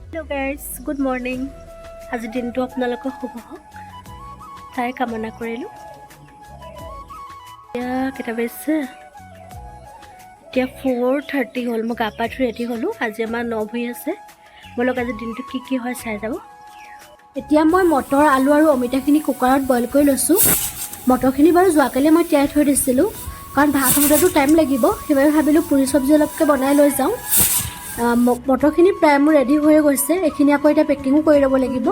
Hello' guys, good morning. আজিৰ দিনটো আপোনালোকৰ শুভ হওক তাই কামনা কৰিলোঁ। এতিয়া কেইটা বাজিছে? এতিয়া 4:30 হ'ল। মই গা পা ধুই ৰেডি হ'লোঁ। আজি আমাৰ নভুই আছে। মোৰ লগত আজিৰ দিনটো কি হয় চাই যাব। এতিয়া মই মটৰ, আলু আৰু অমিতাখিনি কুকাৰত বইল কৰি লৈছোঁ। মটৰখিনি বাৰু যোৱাকালি মই তিয়াই থৈ দিছিলোঁ, কাৰণ ভাত হওঁতেতো টাইম লাগিব। সেইবাবে ভাবিলোঁ পুৰি চব্জি অলপকৈ বনাই লৈ যাওঁ। মটৰখিনি প্ৰায় মোৰ ৰেডি হৈ গৈছে। এইখিনি আকৌ এতিয়া পেকিঙো কৰি ল'ব লাগিব।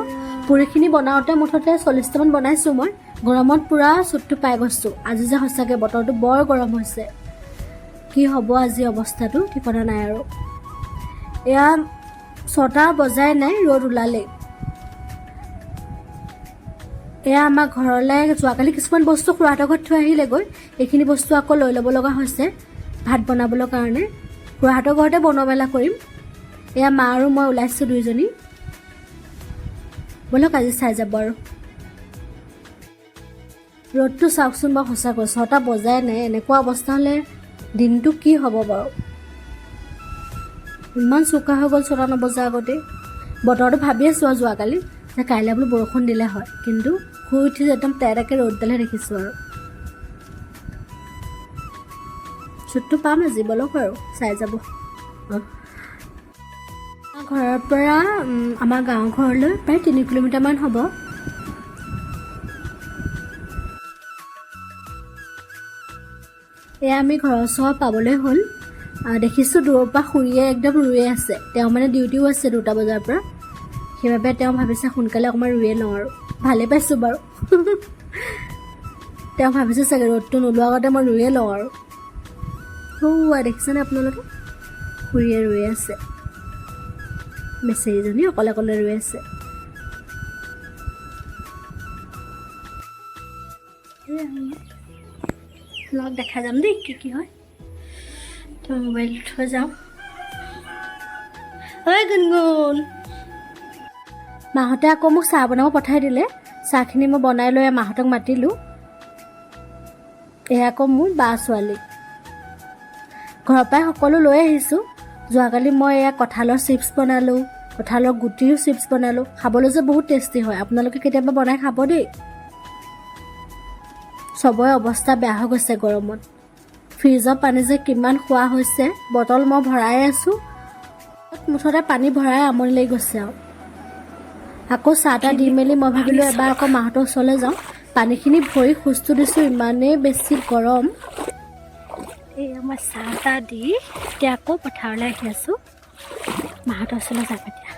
পুৰিখিনি বনাওঁতে মুঠতে 40টামান বনাইছোঁ মই। গৰমত পূৰা চুটটো পাই গৈছোঁ। আজি যে সঁচাকৈ বতৰটো বৰ গৰম হৈছে। কি হ'ব আজি অৱস্থাটো ঠিকনা নাই আৰু। এয়া 6টা বজাই নাই, ৰ'দ ওলালেই। এয়া আমাৰ ঘৰলৈ যোৱাকালি কিছুমান বস্তু খুৰাহঁতৰ ঘৰত থৈ আহিলেগৈ। এইখিনি বস্তু আকৌ লৈ ল'ব লগা হৈছে ভাত বনাবলৈ কাৰণে। খুৰাহঁতৰ ঘৰতে বনোৱা মেলা কৰিম। এয়া মা আৰু মই ওলাইছোঁ দুইজনী। ব'লক আজি চাই যাব আৰু। ৰ'দটো চাওকচোন বাৰু, সঁচাকৈ 6টা বজাই নাই। এনেকুৱা অৱস্থা হ'লে দিনটো কি হ'ব বাৰু। ইমান চোকা হৈ গ'ল 6টা নবজাৰ আগতেই। বতৰটো ভাবি আছোঁ আৰু যোৱাকালি যে কাইলৈ বোলো বৰষুণ দিলে হয়, কিন্তু শুই উঠি একদম তেৰাকৈ ৰ'দডালহে দেখিছোঁ আৰু। চুটটো পাম আজি, ব'লক আৰু চাই যাব। ঘৰৰ পৰা আমাৰ গাঁও ঘৰলৈ প্ৰায় 3 কিলোমিটাৰমান হ'ব। এয়া আমি ঘৰৰ ওচৰ পাবলৈ হ'ল। দেখিছোঁ দূৰৰ পৰা খুৰীয়ে একদম ৰুয়ে আছে। তেওঁ মানে ডিউটিও আছে 2টা বজাৰ পৰা। সেইবাবে তেওঁ ভাবিছে সোনকালে অকণমান ৰুয়ে লওঁ আৰু। ভালেই পাইছোঁ বাৰু। তেওঁ ভাবিছে চাগে ৰ'দটো নোলোৱাৰ আগতে মই ৰুয়ে লওঁ আৰু। দেখিছেনে আপোনালোকে? খুৰীয়ে ৰুয়ে আছে। বেচেৰীজনী অকলে অকলে ৰুই আছে। লগ দেখা যাম দেই কি হয়। তো মোবাইল থৈ যাওঁ। ঐ গুণগুণ, মাহঁতে আকৌ মোক চাহ বনাব পঠাই দিলে। চাহখিনি মই বনাই লৈ মাহঁতক মাতিলোঁ। এয়া আকৌ মোৰ বা ছোৱালী। ঘৰৰ পৰাই সকলো লৈ আহিছোঁ। যোৱাকালি মই এয়া কঁঠালৰ চিপছ বনালোঁ, কঁঠালৰ গুটিৰো চিপছ বনালোঁ। খাবলৈ যে বহুত টেষ্টি হয়, আপোনালোকে কেতিয়াবা বনাই খাব দেই। চবৰে অৱস্থা বেয়া হৈ গৈছে গৰমত। ফ্ৰিজৰ পানী যে কিমান খোৱা হৈছে। বটল মই ভৰাই আছোঁ, মুঠতে পানী ভৰাই আমনি লাগি গৈছে আৰু। আকৌ চাহ-তাহ দি মেলি মই ভাবিলোঁ এবাৰ আকৌ মাহঁতৰ ওচৰলৈ যাওঁ। পানীখিনি ভৰি খোজটো দিছোঁ, ইমানেই বেছি গৰম। এয়া মই চাহ-তাহ দি এতিয়া আকৌ পথাৰলৈ আহি আছোঁ। মাহঁতৰ ওচৰলৈ যাম এতিয়া।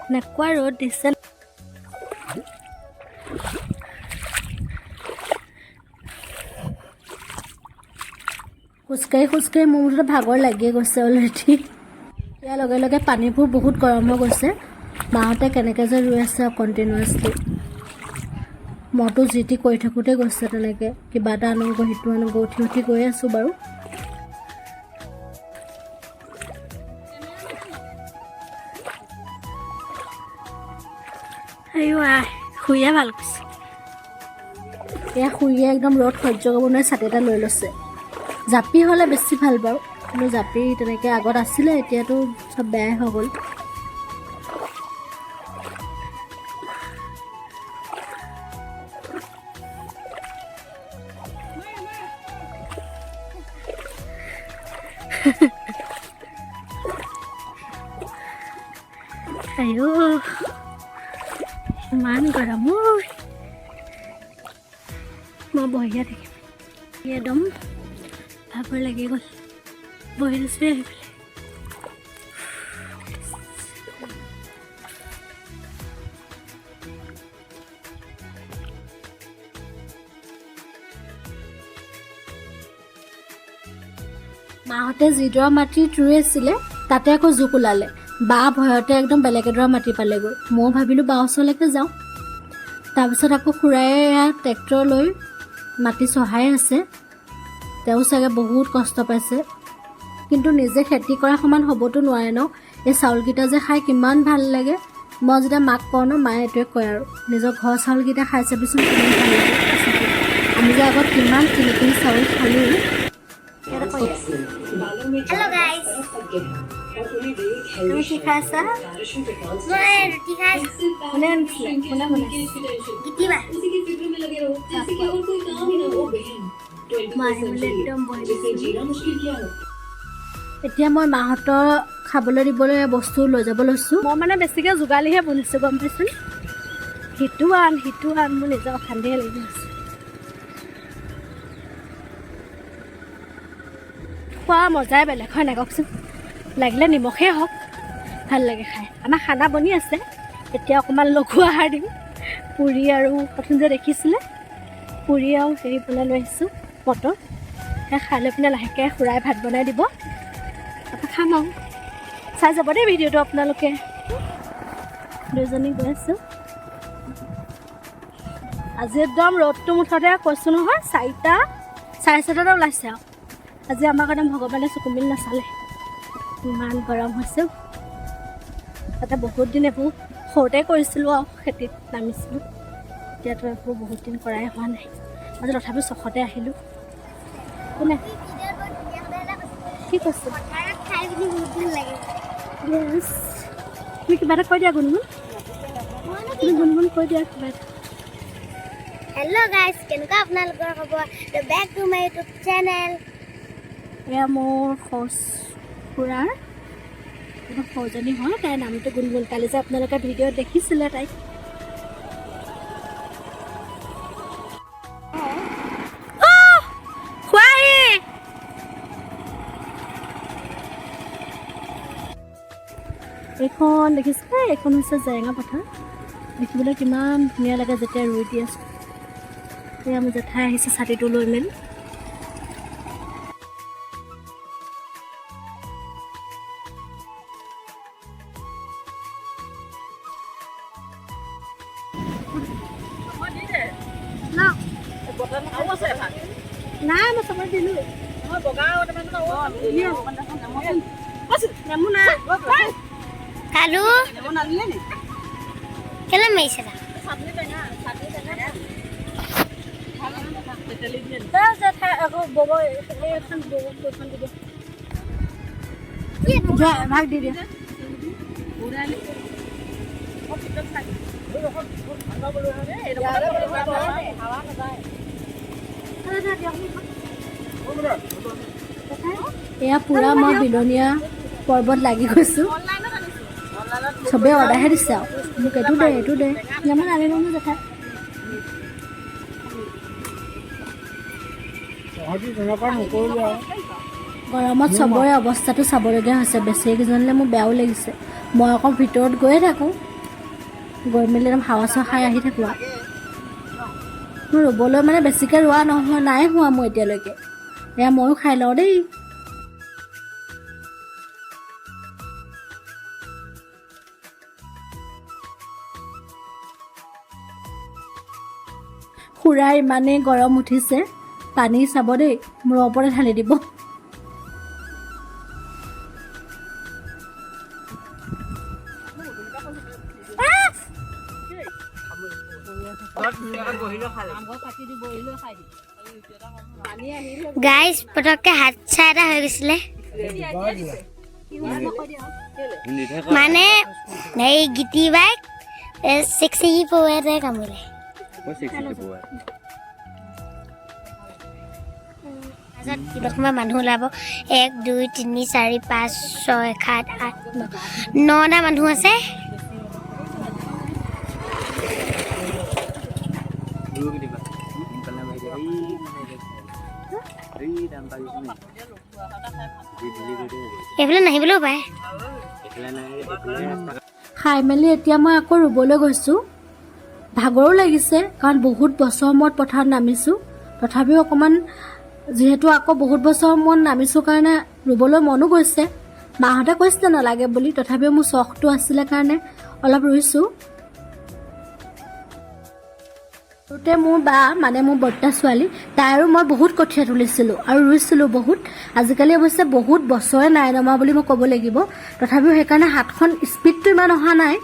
এনেকুৱা ৰ'দ দিছে। খোজকাঢ়ি মোৰ মুঠতে ভাগৰ লাগিয়ে গৈছে অলৰেডি। ইয়াৰ লগে লগে পানীবোৰ বহুত গৰম হৈ গৈছে। মাহঁতে কেনেকৈ যে ৰুই আছে কণ্টিনিউৱাছলি। মইতো যি টি কৰি থাকোঁতে গৈছে তেনেকৈ। কিবা এটা আনোগৈ, সিটো আনোগৈ, উঠি গৈ আছোঁ বাৰু। শুইয়ে ভাল কৰিছে। এয়া শুইয়ে একদম ৰ'দ সহ্য কৰিব নোৱাৰি ছাতি এটা লৈ লৈছে। জাপি হ'লে বেছি ভাল বাৰু, কিন্তু জাপি তেনেকৈ আগত আছিলে, এতিয়াতো চব বেয়াই হৈ গ'ল। ইমান গৰম। মই বহিয়ে থাকিম। একদম ভাগৰ লাগি গ'ল। বহি দিছোঁ আহি পেলাই। মাহঁতে যিডৰা মাটিত ৰুই আছিলে তাতে আকৌ জোক ওলালে। বা ভয়তে একদম বেলেগ এডৰা মাটি পালেগৈ। ময়ো ভাবিলোঁ বা ওচৰলৈকে যাওঁ। তাৰপিছত আকৌ খুৰাই এয়া ট্ৰেক্টৰ লৈ মাটি চহাই আছে। তেওঁ চাগে বহুত কষ্ট পাইছে, কিন্তু নিজে খেতি কৰা সমান হ'বতো নোৱাৰে ন। এই চাউলকেইটা যে খাই কিমান ভাল লাগে। মই যেতিয়া মাক কওঁ ন, মায়ে এইটোৱে কয় আৰু, নিজৰ ঘৰৰ চাউলকেইটা খাই চাবিচোন কিমান ভাল লাগে। আমি যে আগত কিমান কিনি চাউল খালোঁ। हेलो गाइस তুমি কি খাইছা मैं रोटी खाई কোনে আনিছিলে কোনে বনাইছে गिट्टी बा মায়ে বোলে একদম বহি এতিয়া মই মাহঁতৰ খাবলৈ দিবলৈ বস্তু লৈ যাব লৈছোঁ মই মানে বেছিকৈ যোগালীহে বনিছোঁ গম পাইছোঁ সিটো আন মোৰ নিজৰ অশান্তিহে লাগি আছে খোৱা মজাই বেলেগ হয় নাই কওকচোন লাগিলে নিমখেই হওক ভাল লাগে খাই আমাৰ খানা বনি আছে এতিয়া অকণমান লঘু আহাৰ দিম পুৰি আৰু প্ৰথম যে দেখিছিলে পুৰি আৰু হেৰি বনাই লৈ আহিছোঁ মটৰ সেই খাই লৈ পিনে লাহেকৈ খুৰাই ভাত বনাই দিব তাৰপৰা খাম আৰু চাই যাব দেই ভিডিঅ'টো আপোনালোকে দুজনী গৈ আছোঁ আজি একদম ৰ'দটো মুঠতে কৈছোঁ নহয় 4টা 4:30 ওলাইছে আৰু আজি আমাৰ কাৰণে ভগৱানে চকু মিল নাচালে ইমান গৰম হৈছে তাতে বহুত দিন এইবোৰ সৰুতে কৰিছিলোঁ আৰু খেতিত নামিছিলোঁ এতিয়াতো এইবোৰ বহুত দিন কৰাই হোৱা নাই আজি তথাপিও চখতে আহিলোঁ কোনে কি কৈছে खाई भी बहुत दिन लगे য়েছ তুমি কিবা এটা কৈ দিয়া গুণগুণ তুমি গুণগুণ কৈ দিয়া কিবা এটা हेलो गाइस केनेका আপোনালোকৰ খবৰ back to my YouTube channel এয়া মোৰ খুৰাৰ সৌজনী হয় তাইৰ নামটো গুণগুণ কালি যে আপোনালোকে ভিডিঅ'ত দেখিছিলে তাইক এইখন দেখিছে এইখন হৈছে জেৰেঙা পথাৰ দেখিবলৈ কিমান ধুনীয়া লাগে যেতিয়া ৰুই দি আছোঁ এয়া মোৰ জেঠাই আহিছে ছাতিটো লৈ মেলি নাই মই চবত দিলোঁ নেমু নাই কালু কেলে মেইছে জেঠাই আকৌ বব এইখন ববখন দিব ভাগ দি দিয়া এয়া পুৰা মই বিলনীয়া পৰ্বত লাগি গৈছোঁ চবেই অৰ্ডাৰহে দিছে আৰু মোক এইটো দে যেমন আনি ল'ম জেঠাই গৰমত চবৰে অৱস্থাটো চাবলগীয়া হৈছে বেছিকেইজনলৈ মোৰ বেয়াও লাগিছে মই আকৌ ভিতৰত গৈয়ে থাকোঁ গৈ মেলি একদম হাৱা চাৱা খাই আহি থাকোঁ আৰু মোৰ ৰুবলৈ মানে বেছিকৈ ৰোৱা নাই হোৱা মই এতিয়ালৈকে এয়া ময়ো খাই লওঁ দেই খুৰা ইমানেই গৰম উঠিছে পানী চাব দেই মূৰৰ ওপৰতে ঢালি দিব গাইস পটককে হাত চাই এটা হৈ গৈছিলে মানে এই গিটি বাইক 6 পৱেৰে কামিলে কিবা মানুহ ওলাব 1 2 3 4 5 6 7 8 9টা মানুহ আছে এইফালে নাহিবলৈও পায় খাই মেলি এতিয়া মই আকৌ ৰুবলৈ গৈছোঁ ভাগৰো লাগিছে কাৰণ বহুত বছৰ মূৰত পথাৰত নামিছোঁ তথাপিও অকণমান যিহেতু আকৌ বহুত বছৰ মূৰত নামিছোঁ কাৰণে ৰুবলৈ মনো গৈছে মাহঁতে কৈছিলে নালাগে বুলি তথাপিও মোৰ চখটো আছিলে কাৰণে অলপ ৰুইছোঁ ৰুতে মোৰ বা মানে মোৰ বৰ্তা ছোৱালী তাইৰো মই বহুত কঠীয়া তুলিছিলোঁ আৰু ৰুইছিলোঁ বহুত আজিকালি অৱশ্যে বহুত বছৰে নাই নমা বুলি মই ক'ব লাগিব তথাপিও সেইকাৰণে হাতখন স্পীডটো ইমান অহা নাই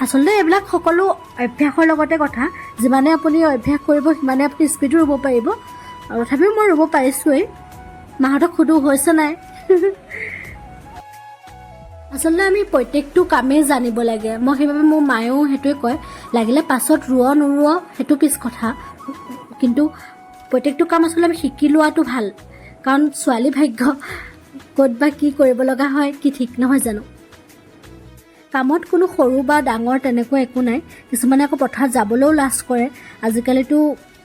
আচলতে এইবিলাক সকলো অভ্যাসৰ লগতে কথা যিমানে আপুনি অভ্যাস কৰিব সিমানে আপুনি স্পীডো ৰুব পাৰিব আৰু তথাপিও মই ৰুব পাৰিছোঁৱেই মাহঁতক সুধো হৈছে নাই। আচলতে আমি প্ৰত্যেকটো কামেই জানিব লাগে। মই সেইবাবে মোৰ মায়েও সেইটোৱে কয়, লাগিলে পাছত নোৰোঁ সেইটো পিছ কথা, কিন্তু প্ৰত্যেকটো কাম আচলতে আমি শিকি লোৱাটো ভাল। কাৰণ ছোৱালী ভাগ্য ক'ত বা কি কৰিব লগা হয় কি ঠিক নহয় জানো। কামত কোনো সৰু বা ডাঙৰ তেনেকুৱা একো নাই। কিছুমানে আকৌ পথাৰত যাবলৈও লাজ কৰে। আজিকালিতো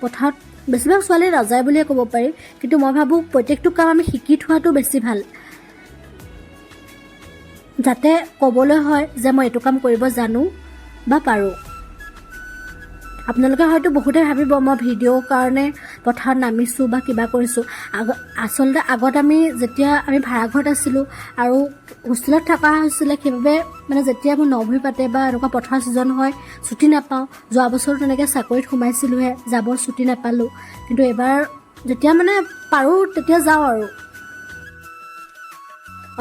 পথাৰত বেছিভাগ ছোৱালী নাযায় বুলিয়ে ক'ব পাৰি, কিন্তু মই ভাবোঁ প্ৰত্যেকটো কাম আমি শিকি থোৱাটো বেছি ভাল, যাতে ক'বলৈ হয় যে মই এইটো কাম কৰিব জানো বা পাৰোঁ। আপোনালোকে হয়তো বহুতে ভাবিব মই ভিডিঅ'ৰ কাৰণে পথাৰত নামিছোঁ বা কিবা কৰিছোঁ। আচলতে আগত যেতিয়া আমি ভাড়াঘৰত আছিলোঁ আৰু হোষ্টেলত থকা হৈছিলে, সেইবাবে মানে যেতিয়া মোৰ নভৰি পাতে বা এনেকুৱা পথাৰৰ ছিজন হয় ছুটি নাপাওঁ। যোৱা বছৰো তেনেকৈ চাকৰিত সোমাইছিলোঁহে, যাব ছুটি নাপালোঁ। কিন্তু এবাৰ যেতিয়া মানে পাৰোঁ তেতিয়া যাওঁ আৰু।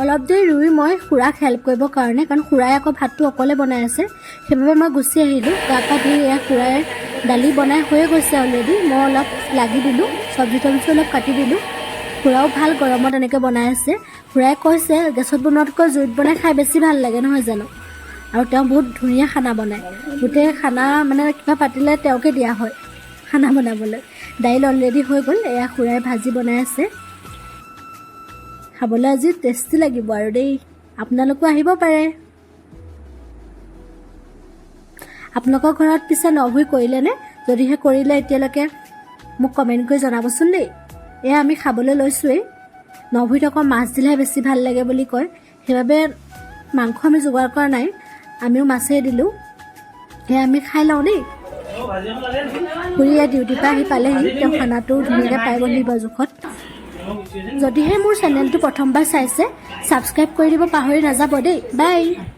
অলপ দেৰি ৰুই মই খুৰাক হেল্প কৰিবৰ কাৰণে, কাৰণ খুৰাই আকৌ ভাতটো অকলে বনাই আছে, সেইবাবে মই গুচি আহিলোঁ। গা পা ধুই এয়া খুৰাই দালি বনাই হৈয়ে গৈছে অলৰেডি। মই অলপ লাগি দিলোঁ, চব্জি অলপ কাটি দিলোঁ। খুৰাও ভাল গৰমত এনেকৈ বনাই আছে। খুৰাই কৈছে গেছত বনোৱাতকৈ জুইত বনাই খাই বেছি ভাল লাগে নহয় জানো। আৰু তেওঁ বহুত ধুনীয়া খানা বনায়। গোটেই খানা মানে কিবা পাতিলে তেওঁকে দিয়া হয় খানা বনাবলৈ। দাইল অলৰেডি হৈ গ'ল, এয়া খুৰাই ভাজি বনাই আছে। খাবলৈ আজি টেষ্টি লাগিব আৰু দেই। আপোনালোকো আহিব পাৰে। আপোনালোকৰ ঘৰত পিছে নভুই কৰিলেনে? যদিহে কৰিলে এতিয়ালৈকে মোক কমেণ্ট কৰি জনাবচোন দেই। এয়া আমি খাবলৈ লৈছোঁৱেই। নভুইত আকৌ মাছ দিলেহে বেছি ভাল লাগে বুলি কয়, সেইবাবে মাংস আমি যোগাৰ কৰা নাই, আমিও মাছেই দিলোঁ। সেয়া আমি খাই লওঁ দেই। খুৰী ডিউটিৰ পৰা আহি পালেহি, তেওঁ খানাটো ধুনীয়াকৈ পাই গ'ল জোখত। যদিহে মোৰ চেনেলটো প্ৰথমবাৰ চাইছে, ছাবস্ক্ৰাইব কৰি দিব পাহৰি নাযাব দেই। বাই।